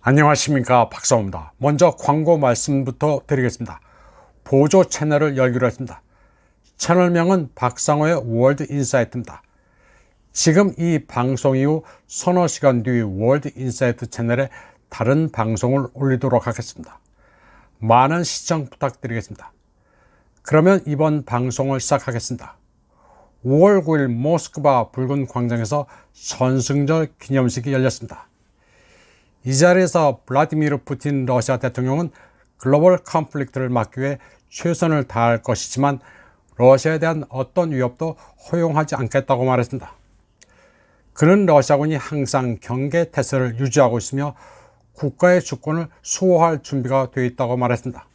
안녕하십니까, 박사호입니다. 먼저 광고 말씀부터 드리겠습니다. 보조 채널을 열기로 했습니다. 채널명은 박상호의 월드 인사이트입니다. 지금 이 방송 이후 서너 시간 뒤 월드 인사이트 채널에 다른 방송을 올리도록 하겠습니다. 많은 시청 부탁드리겠습니다. 그러면 이번 방송을 시작하겠습니다. 5월 9일 모스크바 붉은 광장에서 전승절 기념식이 열렸습니다. 이 자리에서 블라디미르 푸틴 러시아 대통령은 글로벌 컨플릭트를 막기 위해 최선을 다할 것이지만 러시아에 대한 어떤 위협도 허용하지 않겠다고 말했습니다. 그는 러시아군이 항상 경계 태세를 유지하고 있으며 국가의 주권을 수호할 준비가 되어 있다고 말했습니다.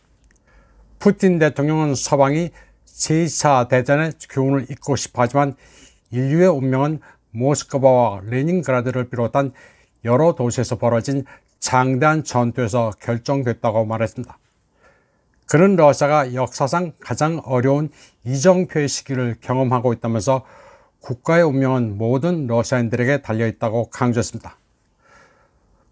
푸틴 대통령은 서방이 제2차 대전의 교훈을 잊고 싶어 하지만 인류의 운명은 모스크바와 레닌그라드를 비롯한 여러 도시에서 벌어진 장대한 전투에서 결정됐다고 말했습니다. 그는 러시아가 역사상 가장 어려운 이정표의 시기를 경험하고 있다면서 국가의 운명은 모든 러시아인들에게 달려있다고 강조했습니다.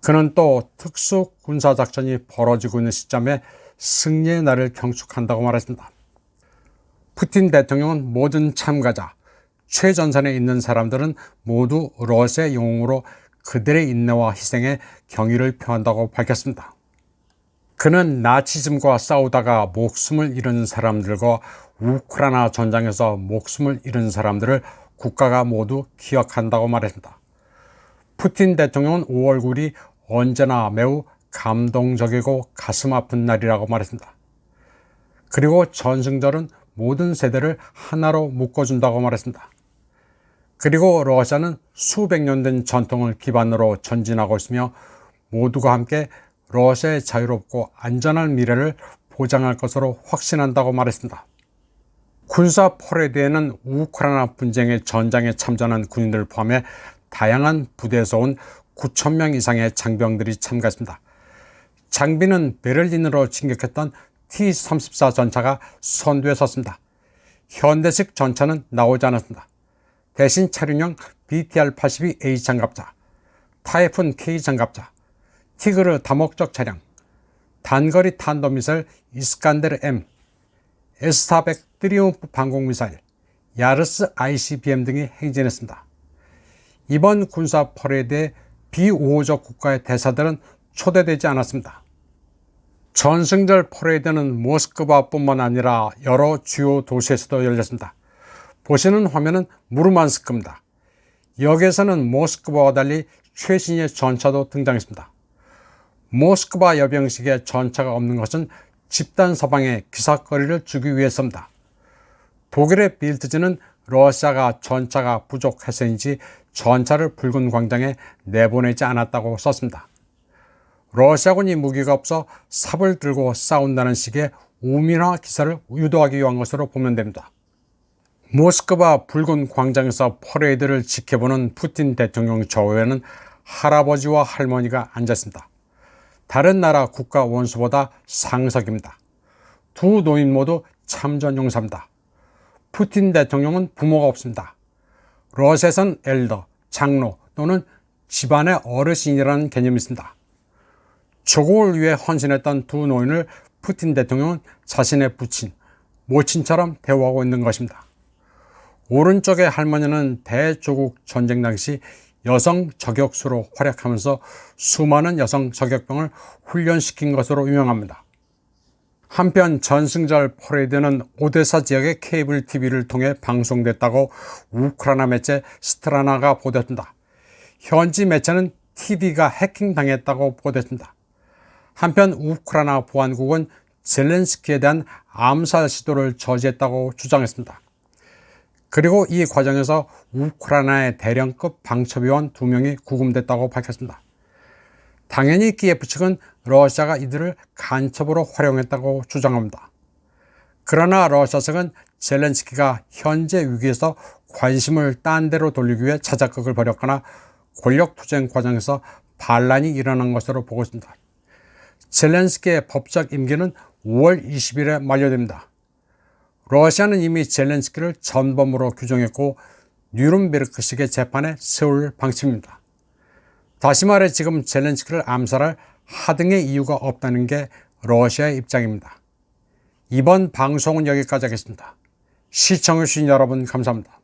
그는 또 특수 군사작전이 벌어지고 있는 시점에 승리의 날을 경축한다고 말했습니다. 푸틴 대통령은 모든 참가자, 최전선에 있는 사람들은 모두 러시아의 영웅으로 그들의 인내와 희생에 경의를 표한다고 밝혔습니다. 그는 나치즘과 싸우다가 목숨을 잃은 사람들과 우크라이나 전장에서 목숨을 잃은 사람들을 국가가 모두 기억한다고 말했습니다. 푸틴 대통령은 5월 9일이 언제나 매우 감동적이고 가슴 아픈 날이라고 말했습니다. 그리고 전승절은 모든 세대를 하나로 묶어준다고 말했습니다. 그리고 러시아는 수백 년 된 전통을 기반으로 전진하고 있으며 모두가 함께 러시아의 자유롭고 안전한 미래를 보장할 것으로 확신한다고 말했습니다. 군사 퍼레이드에는 우크라이나 분쟁의 전장에 참전한 군인들을 포함해 다양한 부대에서 온 9,000명 이상의 장병들이 참가했습니다. 장비는 베를린으로 진격했던 T-34 전차가 선두에 섰습니다. 현대식 전차는 나오지 않았습니다. 대신 차륜형 BTR-82A 장갑차, 타이푼 K 장갑차, 티그르 다목적 차량, 단거리 탄도미사일 이스칸데르 M, S-400 트리움프 방공미사일, 야르스 ICBM 등이 행진했습니다. 이번 군사 퍼레이드에 비우호적 국가의 대사들은 초대되지 않았습니다. 전승절 퍼레이드는 모스크바뿐만 아니라 여러 주요 도시에서도 열렸습니다. 보시는 화면은 무르만스크입니다. 여기에서는 모스크바와 달리 최신의 전차도 등장했습니다. 모스크바 여병식에 전차가 없는 것은 집단 서방에 기사거리를 주기 위해서입니다. 독일의 빌트지는 러시아가 전차가 부족해서인지 전차를 붉은 광장에 내보내지 않았다고 썼습니다. 러시아군이 무기가 없어 삽을 들고 싸운다는 식의 우민화 기사를 유도하기 위한 것으로 보면 됩니다. 모스크바 붉은 광장에서 퍼레이드를 지켜보는 푸틴 대통령 좌우에는 할아버지와 할머니가 앉았습니다. 다른 나라 국가 원수보다 상석입니다. 두 노인 모두 참전 용사입니다. 푸틴 대통령은 부모가 없습니다. 러시아에선 엘더, 장로 또는 집안의 어르신이라는 개념이 있습니다. 조국을 위해 헌신했던 두 노인을 푸틴 대통령은 자신의 부친, 모친처럼 대우하고 있는 것입니다. 오른쪽의 할머니는 대조국 전쟁 당시 여성 저격수로 활약하면서 수많은 여성 저격병을 훈련시킨 것으로 유명합니다. 한편 전승절 퍼레이드는 오데사 지역의 케이블 TV를 통해 방송됐다고 우크라이나 매체 스트라나가 보도했습니다. 현지 매체는 TV가 해킹당했다고 보도했습니다. 한편 우크라이나 보안국은 젤렌스키에 대한 암살 시도를 저지했다고 주장했습니다. 그리고 이 과정에서 우크라이나의 대령급 방첩위원 2명이 구금됐다고 밝혔습니다. 당연히 키예프 측은 러시아가 이들을 간첩으로 활용했다고 주장합니다. 그러나 러시아 측은 젤렌스키가 현재 위기에서 관심을 딴 데로 돌리기 위해 자작극을 벌였거나 권력투쟁 과정에서 반란이 일어난 것으로 보고 있습니다. 젤렌스키의 법적 임기는 5월 20일에 만료됩니다. 러시아는 이미 젤렌스키를 전범으로 규정했고 뉴른베르크식의 재판에 세울 방침입니다. 다시 말해 지금 젤렌스키를 암살할 하등의 이유가 없다는 게 러시아의 입장입니다. 이번 방송은 여기까지 하겠습니다. 시청해주신 여러분 감사합니다.